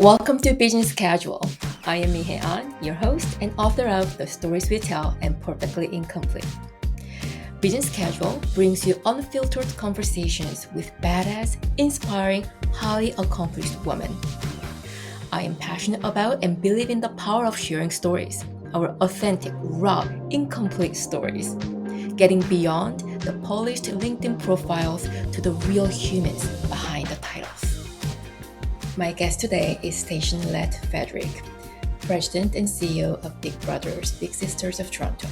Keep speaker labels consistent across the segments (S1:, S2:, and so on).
S1: Welcome to Business Casual. I am Mihe An, your host and author of The Stories We Tell and Perfectly Incomplete. Business Casual brings you unfiltered conversations with badass, inspiring, highly accomplished women. I am passionate about and believe in the power of sharing stories, our authentic, raw, incomplete stories, getting beyond the polished LinkedIn profiles to the real humans behind the titles. My guest today is Stachen Lett-Frederick, President and CEO of Big Brothers Big Sisters of Toronto.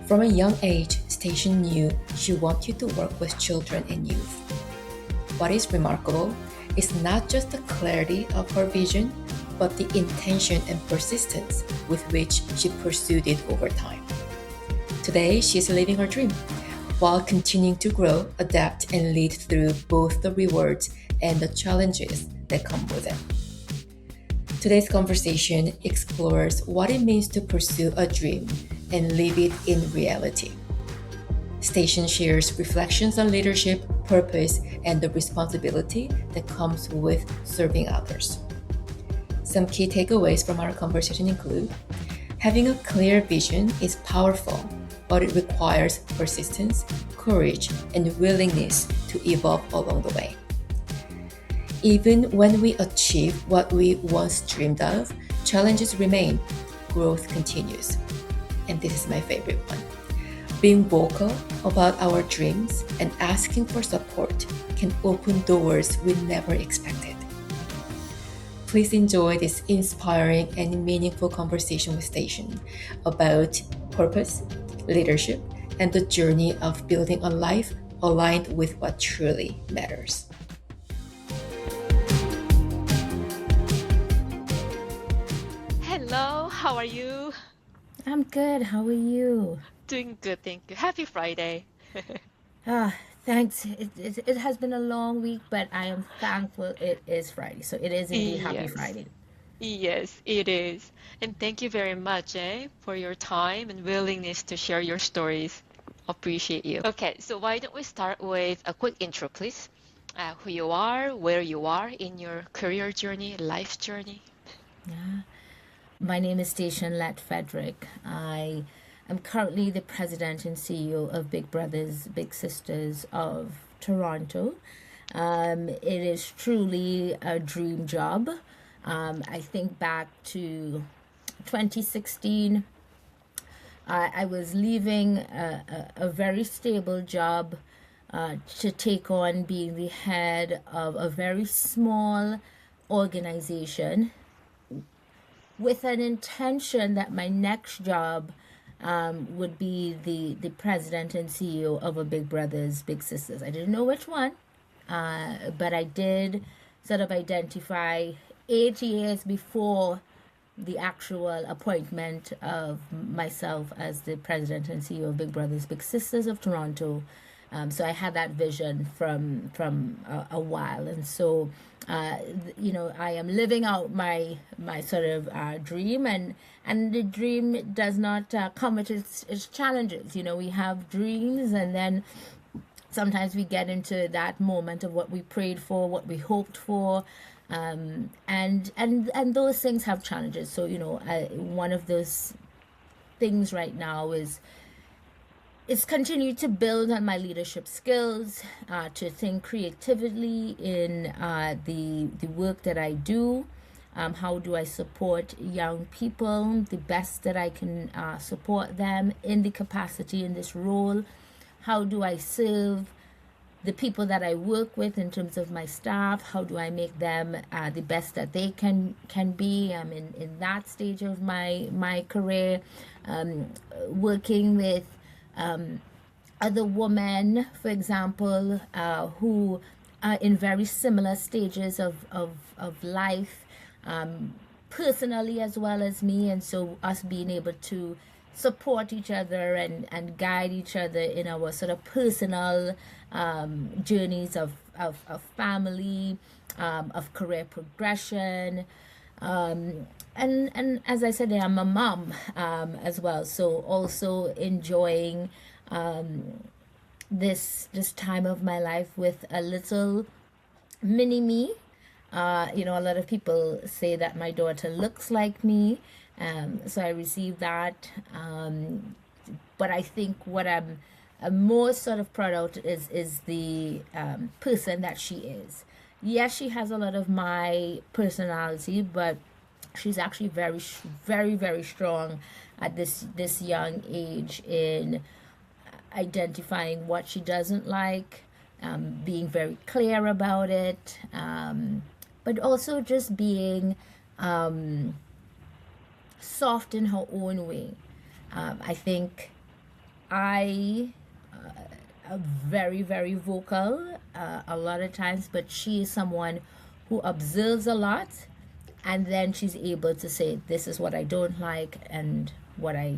S1: From a young age, Stachen knew she wanted to work with children and youth. What is remarkable is not just the clarity of her vision, but the intention and persistence with which she pursued it over time. Today, she is living her dream while continuing to grow, adapt, and lead through both the rewards and the challenges that come with it. Today's conversation explores what it means to pursue a dream and live it in reality. Stachen shares reflections on leadership, purpose, and the responsibility that comes with serving others. Some key takeaways from our conversation include: having a clear vision is powerful, but it requires persistence, courage, and willingness to evolve along the way. Even when we achieve what we once dreamed of, challenges remain, growth continues. And this is my favorite one. Being vocal about our dreams and asking for support can open doors we never expected. Please enjoy this inspiring and meaningful conversation with Stachen about purpose, leadership, and the journey of building a life aligned with what truly matters. Hello, how are you?
S2: I'm good. How are you?
S1: Doing good, thank you. Happy Friday.
S2: Thanks. It has been a long week, but I am thankful it is Friday. So it is indeed Happy
S1: Yes,
S2: Friday.
S1: yes, it is. And thank you very much, for your time and willingness to share your stories. Appreciate you. Okay, so why don't we start with a quick intro, please? Who you are, where you are in your career journey, life journey.
S2: My name is Stachen Lett-Frederick. I am currently the president and CEO of Big Brothers Big Sisters of Toronto. It is truly a dream job. I think back to 2016. I was leaving a very stable job to take on being the head of a very small organization with an intention that my next job would be the president and CEO of a Big Brothers Big Sisters. I didn't know which one, but I did sort of identify 8 years before the actual appointment of myself as the president and CEO of Big Brothers Big Sisters of Toronto. So I had that vision from a while, and so I am living out my sort of dream, and the dream does not come with its challenges. We have dreams, and then sometimes we get into that moment of what we prayed for, what we hoped for, and those things have challenges. So one of those things right now is continue to build on my leadership skills, to think creatively in the work that I do. How do I support young people the best that I can support them in the capacity in this role? How do I serve the people that I work with in terms of my staff? How do I make them the best that they can be? I'm in that stage of my career, working with other women, for example, who are in very similar stages of life, personally as well as me. And so us being able to support each other and guide each other in our sort of personal journeys of family, of career progression. And as I said, I'm a mom as well, so also enjoying this time of my life with a little mini me, A lot of people say that my daughter looks like me, so I received that. But I think what I'm most sort of proud of is the person that she is. Yes, she has a lot of my personality, but she's actually very, very strong at this young age in identifying what she doesn't like, being very clear about it, but also just being soft in her own way. I think I am very, very vocal a lot of times, but she is someone who observes a lot, and then she's able to say, this is what I don't like and what I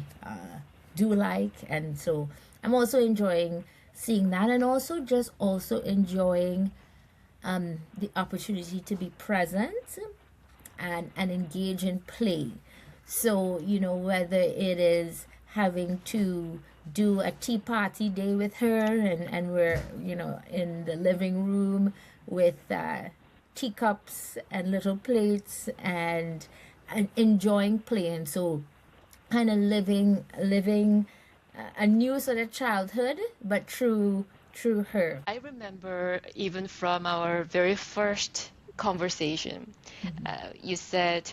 S2: do like. And so I'm also enjoying seeing that, and also enjoying the opportunity to be present and engage in play. So, whether it is having to do a tea party day with her, and we're, in the living room with teacups and little plates and enjoying playing. So kind of living a new sort of childhood, but through her.
S1: I remember even from our very first conversation, you said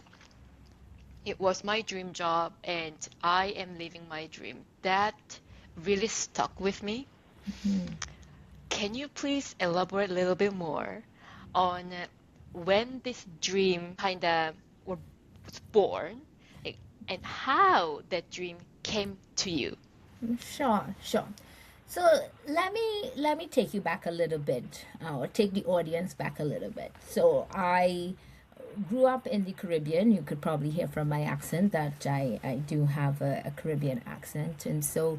S1: it was my dream job and I am living my dream. That really stuck with me. Can you please elaborate a little bit more on when this dream kind of was born, like, and how that dream came to you?
S2: Sure. So let me take you back a little bit, or take the audience back a little bit. So I grew up in the Caribbean. You could probably hear from my accent that I do have a Caribbean accent. And so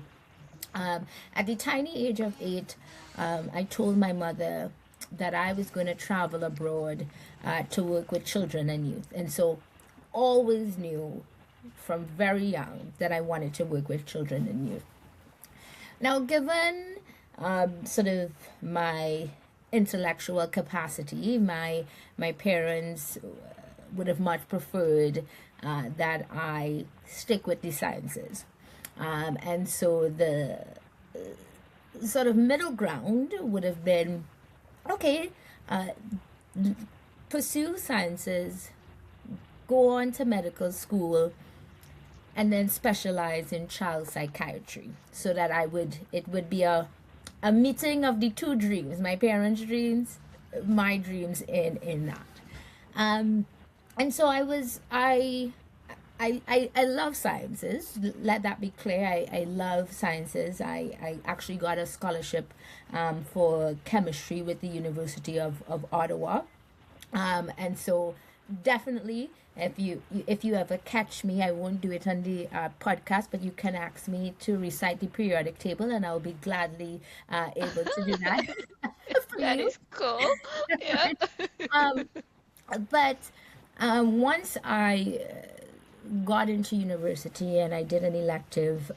S2: at the tiny age of 8, I told my mother that I was going to travel abroad to work with children and youth. And so always knew from very young that I wanted to work with children and youth. Now, given sort of my intellectual capacity, my parents would have much preferred that I stick with the sciences. And so the sort of middle ground would have been, okay, pursue sciences, go on to medical school, and then specialize in child psychiatry, so that it would be a meeting of the two dreams, my parents' dreams, my dreams in that. And so I love sciences. Let that be clear. I love sciences. I actually got a scholarship for chemistry with the University of Ottawa. And so definitely, if you ever catch me, I won't do it on the podcast, but you can ask me to recite the periodic table, and I'll be gladly able to do that for
S1: That
S2: you.
S1: is cool. Yeah.
S2: But once I got into university and I did an elective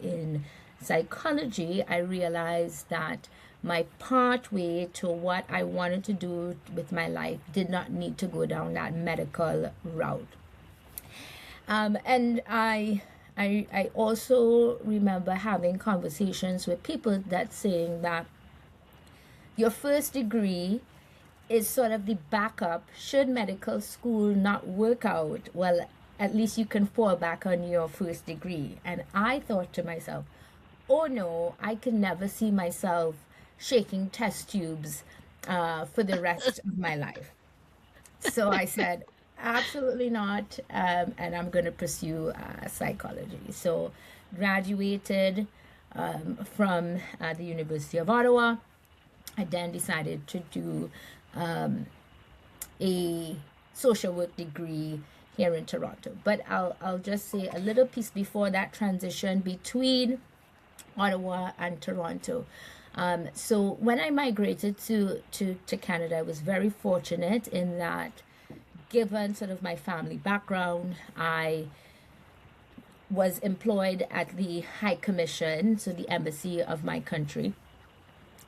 S2: in psychology, I realized that my pathway to what I wanted to do with my life did not need to go down that medical route. And I also remember having conversations with people that saying that your first degree is sort of the backup. Should medical school not work out, well, at least you can fall back on your first degree. And I thought to myself, oh no, I can never see myself shaking test tubes for the rest of my life. So I said, absolutely not, and I'm going to pursue psychology. So graduated from the University of Ottawa. I then decided to do a social work degree here in Toronto. But I'll just say a little piece before that transition between Ottawa and Toronto. So when I migrated to Canada, I was very fortunate in that, given sort of my family background, I was employed at the High Commission, so the embassy of my country.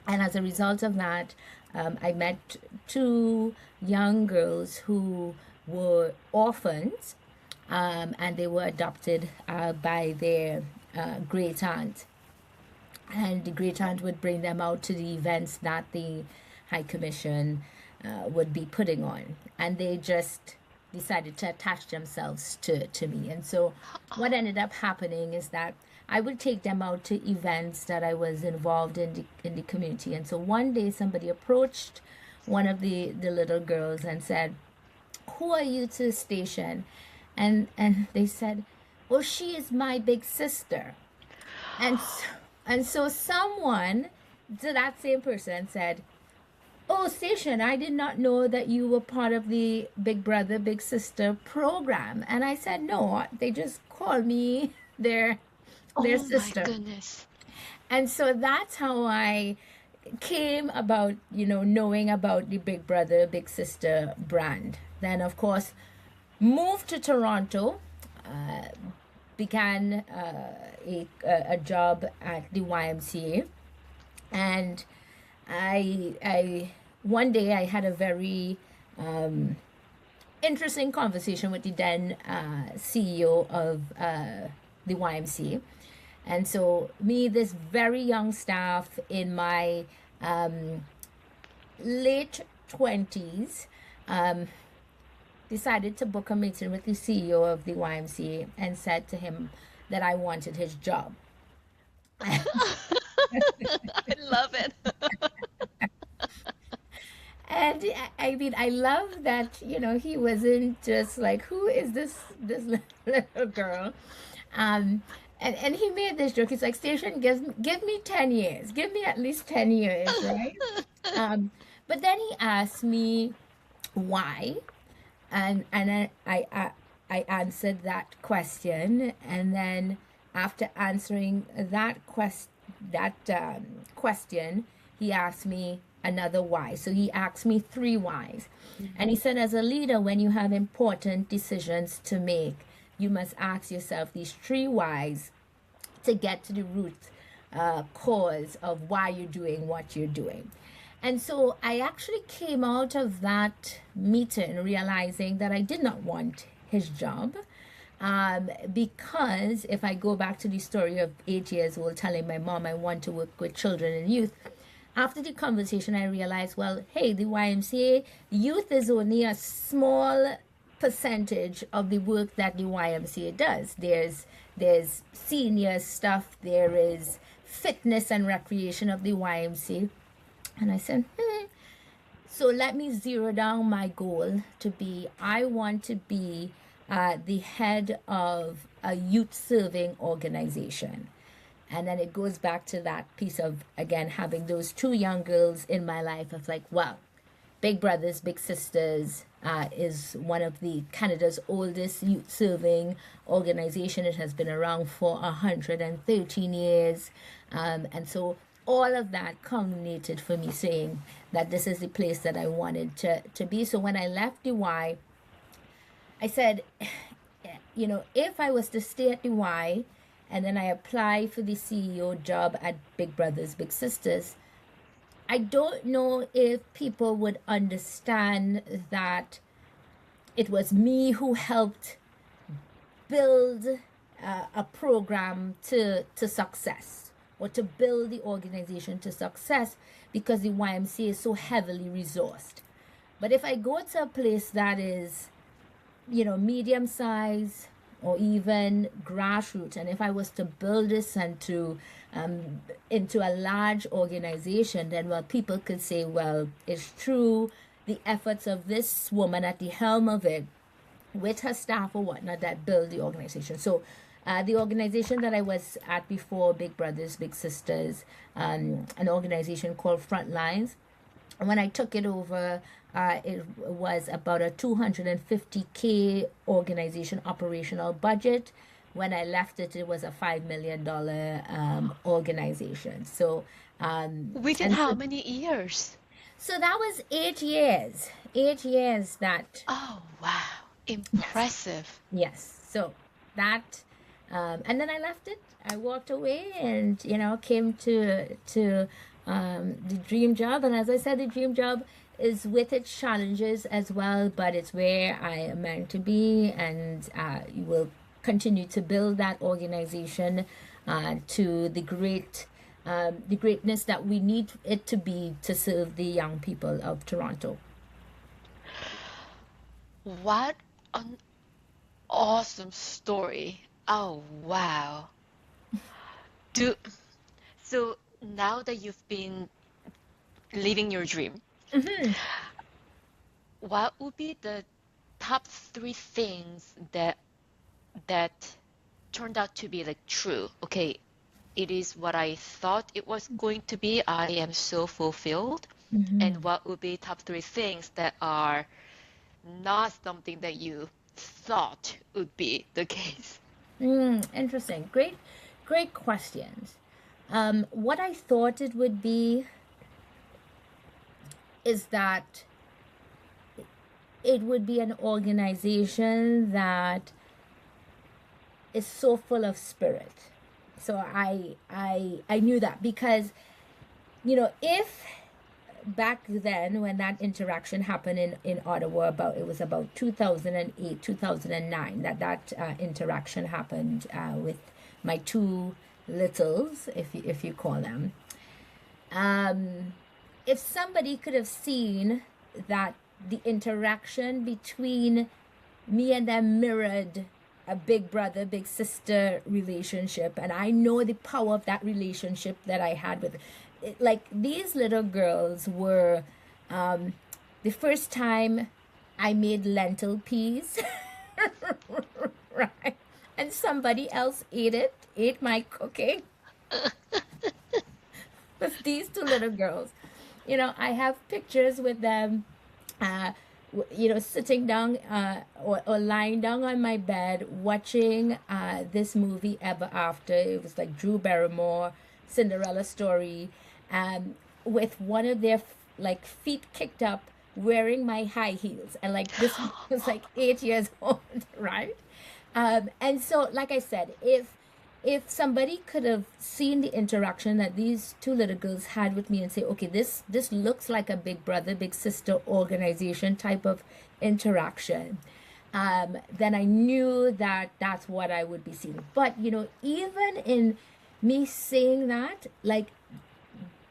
S2: And as a result of that, I met two young girls who were orphans, and they were adopted by their great aunt. And the great aunt would bring them out to the events that the High Commission would be putting on. And they just decided to attach themselves to me. And so what ended up happening is that I would take them out to events that I was involved in the community. And so one day somebody approached one of the little girls and said, "Who are you to Station?" And they said, "Oh, she is my big sister." And so someone to that same person said, "Oh, Station, I did not know that you were part of the Big Brother, Big Sister program." And I said, "No, they just called me their sister."
S3: Oh my goodness.
S2: And so that's how I came about, knowing about the Big Brother, Big Sister brand. Then, of course, moved to Toronto, began a job at the YMCA, and I one day I had a very interesting conversation with the then CEO of the YMCA. And so me, this very young staff in my late 20s, decided to book a meeting with the CEO of the YMCA and said to him that I wanted his job.
S3: I love it.
S2: And I mean, I love that, he wasn't just like, "Who is this little girl?" And he made this joke. He's like, "Station, give me 10 years. Give me at least 10 years, right?" But then he asked me why. And I answered that question. And then after answering that question, he asked me another why. So he asked me 3 whys. Mm-hmm. And he said, as a leader, when you have important decisions to make, you must ask yourself these 3 whys to get to the root cause of why you're doing what you're doing. And so I actually came out of that meeting realizing that I did not want his job. Because if I go back to the story of 8 years old telling my mom I want to work with children and youth, after the conversation I realized, well, hey, the YMCA youth is only a small percentage of the work that the YMCA does. There's senior stuff, there is fitness and recreation of the YMCA. And I said, so let me zero down my goal to be, I want to be the head of a youth serving organization. And then it goes back to that piece of, again, having those 2 young girls in my life of like, wow, Big Brothers, Big Sisters is one of the Canada's oldest youth serving organization. It has been around for 113 years. And so all of that culminated for me saying that this is the place that I wanted to be. So when I left the Y, I said, if I was to stay at the Y and then I apply for the CEO job at Big Brothers, Big Sisters, I don't know if people would understand that it was me who helped build a program to success, or to build the organization to success, because the YMCA is so heavily resourced. But if I go to a place that is, medium size or even grassroots, and if I was to build this into a large organization, then people could say, well, it's true, the efforts of this woman at the helm of it with her staff or whatnot that build the organization. So the organization that I was at before Big Brothers, Big Sisters, an organization called Frontlines, when I took it over, it was about a $250K organization operational budget. When I left it, it was a $5 million organization. So
S3: within how many years?
S2: So that was 8 years. 8 years that.
S3: Oh wow, impressive.
S2: Yes. So that, and then I left it. I walked away and came to the dream job. And as I said, the dream job is with its challenges as well, but it's where I am meant to be, and you will continue to build that organization to the greatness that we need it to be to serve the young people of Toronto.
S3: What an awesome story. Oh, wow. Do so now that you've been living your dream, what would be the top three things that turned out to be like true? Okay, it is what I thought it was going to be. I am so fulfilled. And what would be top three things that are not something that you thought would be the case?
S2: Interesting. Great questions. What I thought it would be is that it would be an organization that is so full of spirit. So I knew that because, if back then when that interaction happened in Ottawa, it was about 2008 2009 that interaction happened with my two littles, if you call them. If somebody could have seen that the interaction between me and them mirrored a big brother, big sister relationship, and I know the power of that relationship that I had with like these little girls were the first time I made lentil peas right, and somebody else ate my cooking. With these two little girls, I have pictures with them sitting down or lying down on my bed watching this movie Ever After. It was like Drew Barrymore, Cinderella story, with one of their like feet kicked up, wearing my high heels, and like this was like 8 years old, right? And so, like I said, if somebody could have seen the interaction that these two little girls had with me and say, okay, this looks like a big brother, big sister organization type of interaction, then I knew that that's what I would be seeing. But, even in me saying that, like,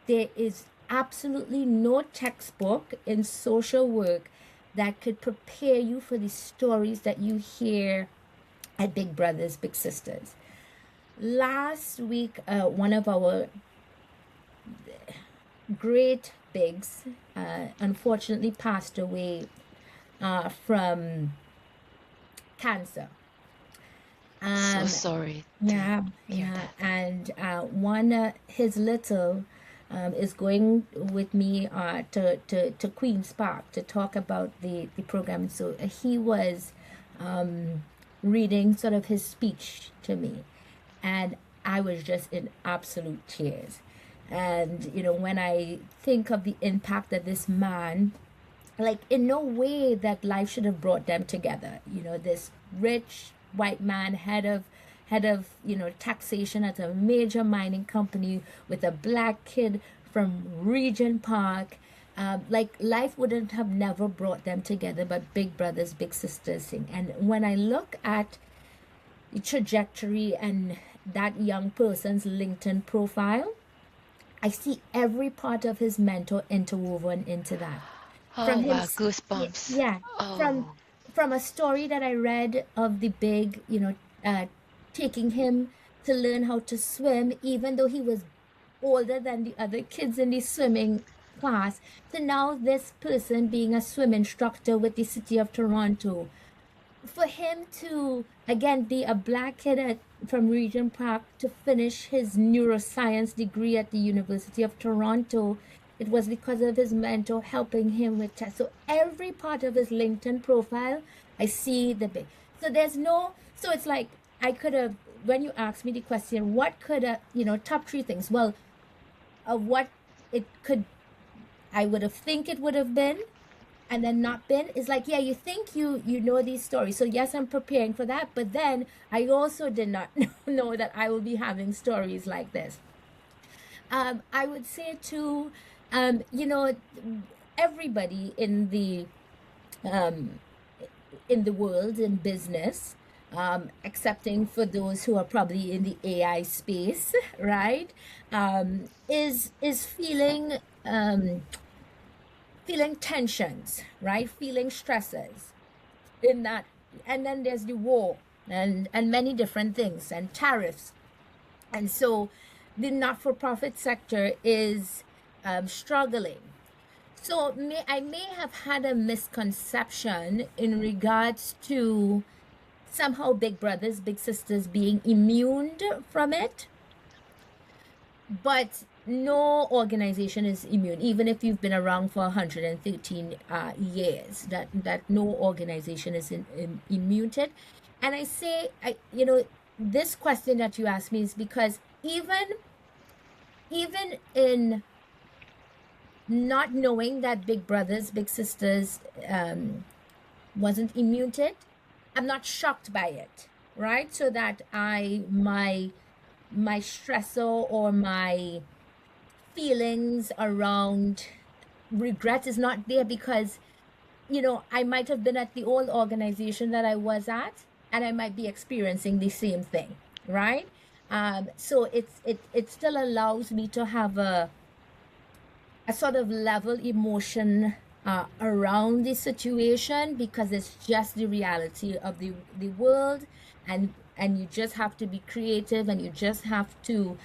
S2: there is absolutely no textbook in social work that could prepare you for the stories that you hear at Big Brothers, Big Sisters. Last week, one of our great bigs unfortunately passed away from cancer.
S3: So sorry.
S2: Yeah. And one, his little is going with me to Queen's Park to talk about the program. So he was reading sort of his speech to me. And I was just in absolute tears. And, when I think of the impact that this man, like, in no way that life should have brought them together. This rich white man, head of taxation at a major mining company with a black kid from Regent Park. Like, life wouldn't have never brought them together, but Big Brothers, Big Sisters thing. And when I look at the trajectory and that young person's LinkedIn profile, I see every part of his mentor interwoven into that.
S3: Oh,
S2: From
S3: wow,
S2: his,
S3: goosebumps.
S2: yeah,
S3: Oh,
S2: from a story that I read of the big, taking him to learn how to swim, even though he was older than the other kids in the swimming class, to now this person being a swim instructor with the city of Toronto. For him to, again, be a black kid from Regent Park to finish his neuroscience degree at the University of Toronto, it was because of his mentor helping him with tests. So every part of his LinkedIn profile, I see the big. So it's like, I could have, when you asked me the question, what could, top three things? Well, what it could, I would have think it would have been, and then not been, is like, yeah, you think you know these stories. So yes, I'm preparing for that. But then I also did not know that I will be having stories like this. I would say too, you know, everybody um, in the world in business, excepting for those who are probably in the AI space, right? Is feeling tensions, right? Feeling stresses in that, and then there's the war and many different things and tariffs, and so the not-for-profit sector is struggling. So I may have had a misconception in regards to somehow big brothers, big sisters being immune from it, but no organization is immune, even if you've been around for 113 years. That no organization is immune to it. And I say, this question that you asked me is because even in not knowing that big brothers, big sisters wasn't immune to it, I'm not shocked by it, right? So that my stressor or my feelings around regret is not there, because I might have been at the old organization that I was at, and I might be experiencing the same thing, right? So it still allows me to have a sort of level emotion around the situation, because it's just the reality of the world, and you just have to be creative, and you just have to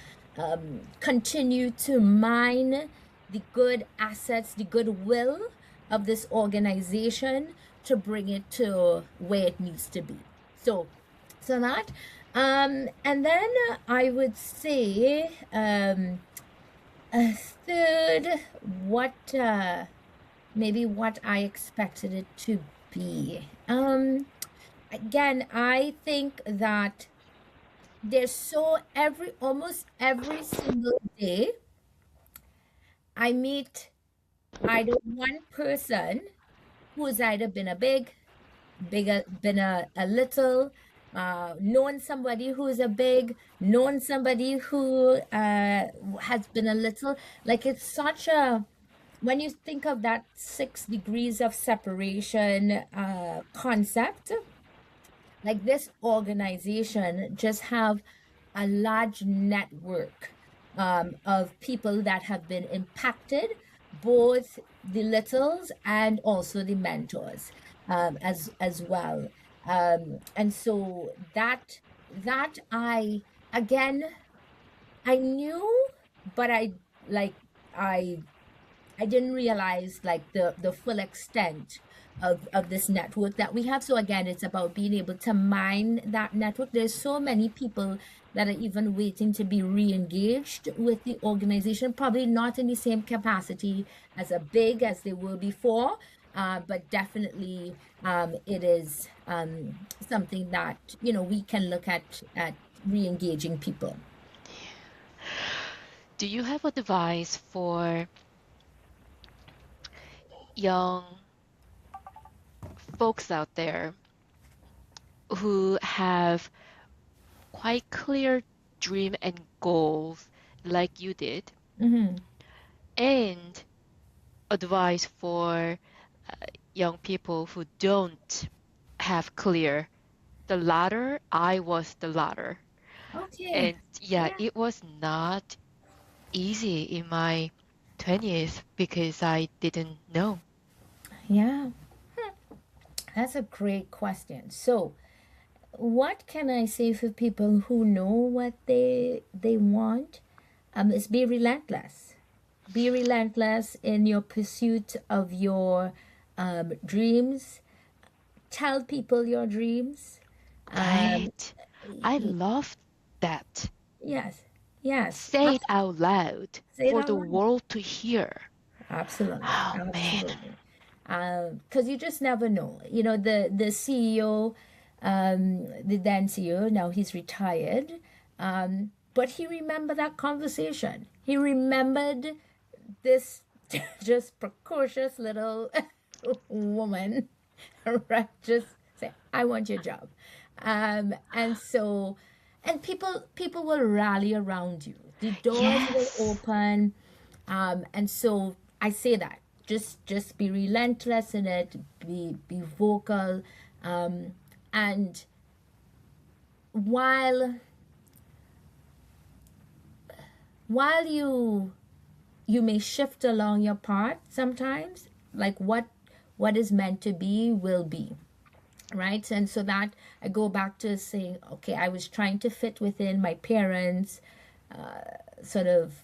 S2: continue to mine the good assets, the goodwill of this organization to bring it to where it needs to be. So that, and then I would say, a third, what maybe what I expected it to be. Again, I think that there's almost every single day I meet either one person who's either been a bigger, been a little, known somebody who's a big, known somebody who has been a little. Like, it's such a, when you think of that 6 degrees of separation concept, like, this organization just have a large network of people that have been impacted, both the littles and also the mentors, as well. And so that again, I knew, but like I I didn't realize, like, the full extent of this network that we have. So again, it's about being able to mine that network. There's so many people that are even waiting to be re-engaged with the organization, probably not in the same capacity as big as they were before, but definitely it is something that we can look at re-engaging people.
S3: Do you have advice for young folks out there who have quite clear dream and goals like you did, and advice for young people who don't have clear the latter? I was the latter.
S2: Okay.
S3: And yeah, it was not easy in my 20s because I didn't know.
S2: Yeah. That's a great question. So, what can I say for people who know what they want? Is be relentless. Be relentless in your pursuit of your dreams. Tell people your dreams.
S3: Right. I love that.
S2: Yes. Yes.
S3: Say it out loud
S2: Say it
S3: for
S2: out
S3: the
S2: loud.
S3: world to hear.
S2: Absolutely.
S3: Oh man.
S2: Absolutely. Because you just never know. The CEO, the then CEO, now he's retired, but he remembered that conversation. He remembered this just precocious little woman, right? Just say, I want your job. And so and people will rally around you. The doors will
S3: Yes.
S2: open, and so I say that just be relentless in it, be vocal, and while you may shift along your path sometimes, like what is meant to be will be, right? And so that I go back to saying, okay, I was trying to fit within my parents' sort of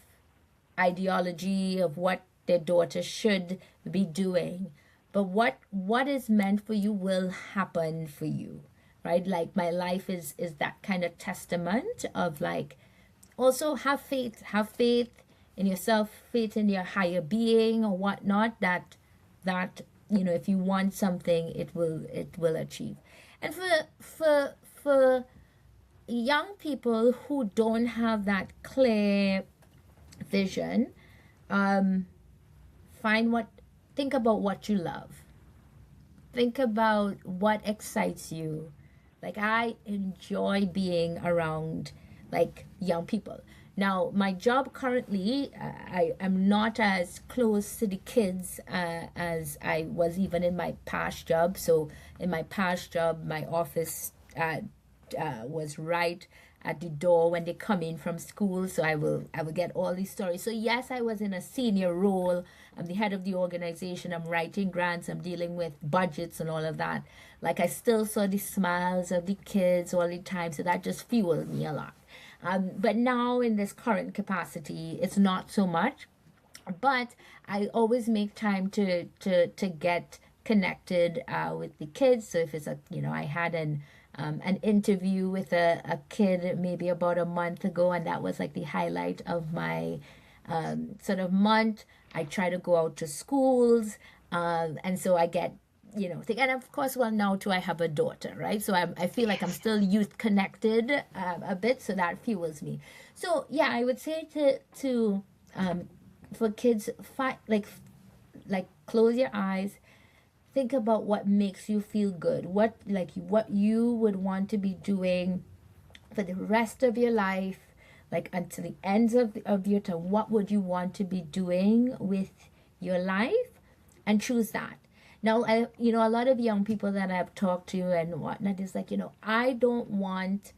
S2: ideology of what their daughter should be doing, but what is meant for you will happen for you, right? Like my life is that kind of testament of like, also have faith in yourself, faith in your higher being or whatnot, that if you want something, it will achieve. And for young people who don't have that clear vision, find what think about what you love. Think about what excites you. Like I enjoy being around like young people. Now, my job currently, I am not as close to the kids as I was even in my past job. So, in my past job, my office was right at the door when they come in from school. So I will get all these stories. So yes, I was in a senior role. I'm the head of the organization. I'm writing grants. I'm dealing with budgets and all of that. Like I still saw the smiles of the kids all the time. So that just fueled me a lot. But now in this current capacity, it's not so much. But I always make time to get connected with the kids. So if it's I had an interview with a kid maybe about a month ago, and that was like the highlight of my sort of month. I try to go out to schools, and so I get and of course, well, now too I have a daughter, right? So I feel like I'm
S3: Yes.
S2: still youth connected a bit, so that fuels me. So yeah, I would say to for kids, like close your eyes, think about what makes you feel good, what you would want to be doing for the rest of your life, like until the ends of your time. What would you want to be doing with your life, and choose that. Now, a lot of young people that I've talked to and whatnot is like, I don't want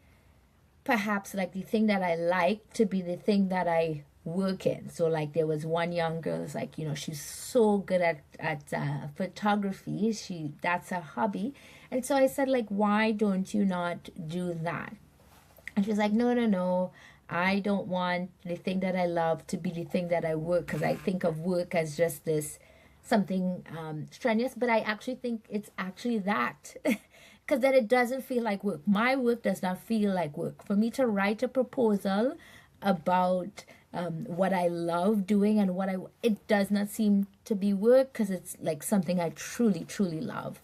S2: perhaps like the thing that I like to be the thing that I work in. So like there was one young girl, it's like, she's so good at photography. That's a hobby. And so I said, like, why don't you not do that? And she's like, no, no, no. I don't want the thing that I love to be the thing that I work, because I think of work as just this something strenuous, but I actually think it's actually that. Because then it doesn't feel like work. My work does not feel like work. For me to write a proposal about what I love doing and it does not seem to be work, because it's like something I truly, truly love.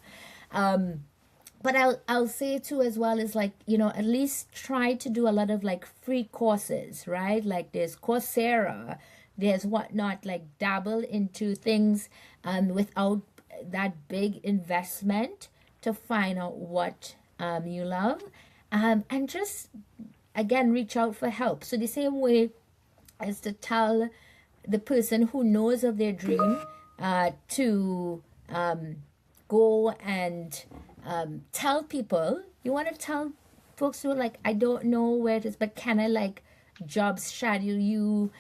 S2: But I'll say too as well is like, at least try to do a lot of like free courses, right? Like there's Coursera, there's whatnot, like dabble into things without that big investment to find out what you love, and just again reach out for help. So the same way as to tell the person who knows of their dream to go and tell people. You want to tell folks who are like, I don't know where it is, but can I like job shadow you?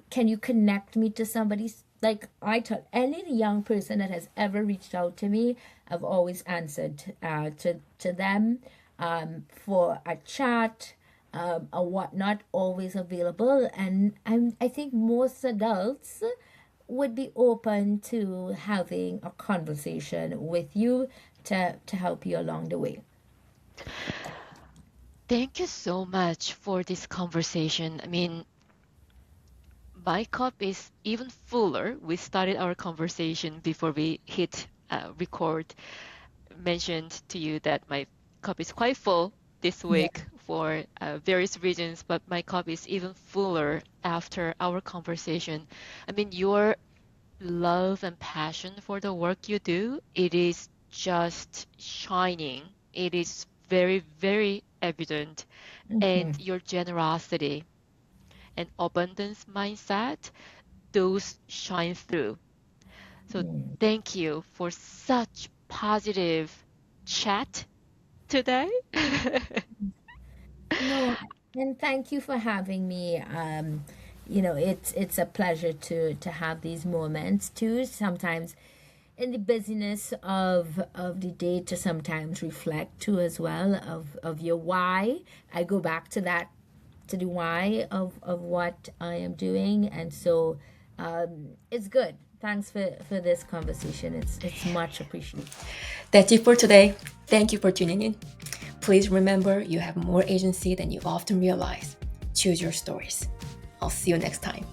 S2: Can you connect me to somebody? Like I tell any young person that has ever reached out to me, I've always answered to them for a chat, or whatnot, always available. And I think most adults would be open to having a conversation with you to help you along the way.
S3: Thank you so much for this conversation. I mean, my cup is even fuller. We started our conversation before we hit record. Mentioned to you that my cup is quite full this
S2: Yeah.
S3: week for various reasons, but my cup is even fuller after our conversation. I mean, your love and passion for the work you do, it is just shining. It is very, very evident, and
S2: Mhm.
S3: your generosity and abundance mindset, those shine through. So thank you for such positive chat today.
S2: No, and thank you for having me. It's a pleasure to have these moments too. Sometimes in the busyness of the day to sometimes reflect too as well of your why. I go back to that, to the why of what I am doing, and so it's good. Thanks for this conversation. It's much appreciated.
S1: That's it for today. Thank you for tuning in. Please remember you have more agency than you often realize. Choose your stories. I'll see you next time.